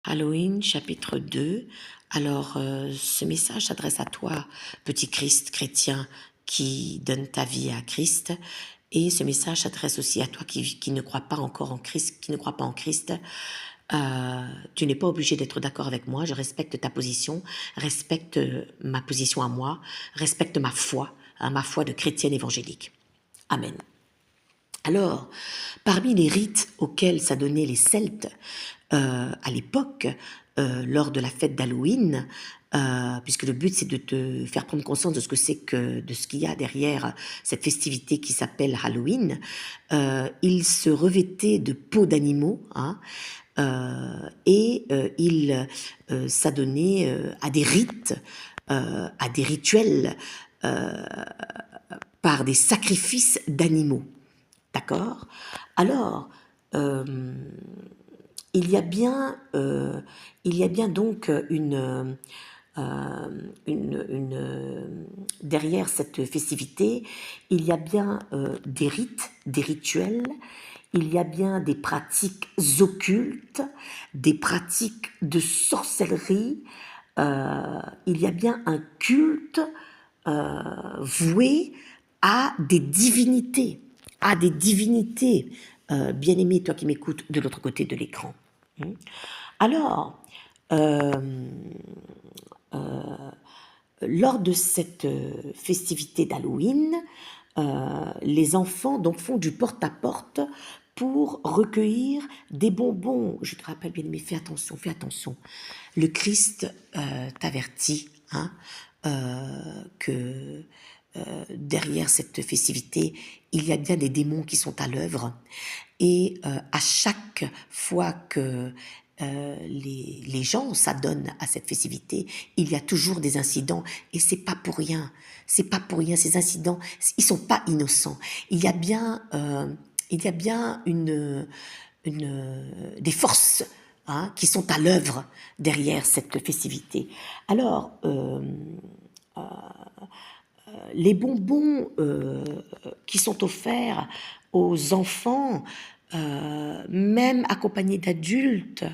Halloween, chapitre 2. Alors, ce message s'adresse à toi, petit Christ chrétien qui donne ta vie à Christ. Et ce message s'adresse aussi à toi qui ne crois pas encore en Christ, qui ne croit pas en Christ. Tu n'es pas obligé d'être d'accord avec moi. Je respecte ta position, respecte ma position à moi, respecte ma foi, ma foi de chrétienne évangélique. Amen. Alors, parmi les rites auxquels s'adonnaient les Celtes à l'époque, lors de la fête d'Halloween, puisque le but c'est de te faire prendre conscience de ce que c'est que de ce qu'il y a derrière cette festivité qui s'appelle Halloween, ils se revêtaient de peaux d'animaux, hein, et ils s'adonnaient à des rites, à des rituels, par des sacrifices d'animaux. D'accord? Alors, il y a bien, donc derrière cette festivité, il y a bien des rites, des rituels, il y a bien des pratiques occultes, des pratiques de sorcellerie, il y a bien un culte voué à des divinités, bien-aimé, toi qui m'écoutes de l'autre côté de l'écran. Alors, lors de cette festivité d'Halloween, les enfants donc font du porte-à-porte pour recueillir des bonbons. Je te rappelle, bien aimé, fais attention, fais attention. Le Christ t'avertit, hein, que derrière cette festivité, il y a bien des démons qui sont à l'œuvre. Et à chaque fois que les gens s'adonnent à cette festivité, il y a toujours des incidents et c'est pas pour rien. C'est pas pour rien. Ces incidents, ils sont pas innocents. Il y a bien des forces, hein, qui sont à l'œuvre derrière cette festivité. Alors, les bonbons qui sont offerts aux enfants, même accompagnés d'adultes,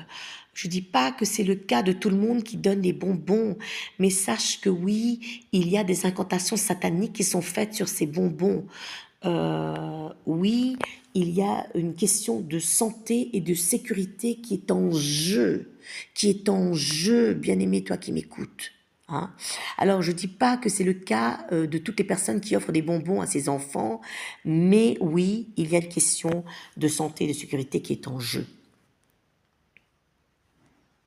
je ne dis pas que c'est le cas de tout le monde qui donne les bonbons, mais sache que oui, il y a des incantations sataniques qui sont faites sur ces bonbons. Oui, il y a une question de santé et de sécurité qui est en jeu, bien-aimé, toi qui m'écoutes. Hein. Alors, je ne dis pas que c'est le cas de toutes les personnes qui offrent des bonbons à ses enfants, mais oui, il y a une question de santé et de sécurité qui est en jeu.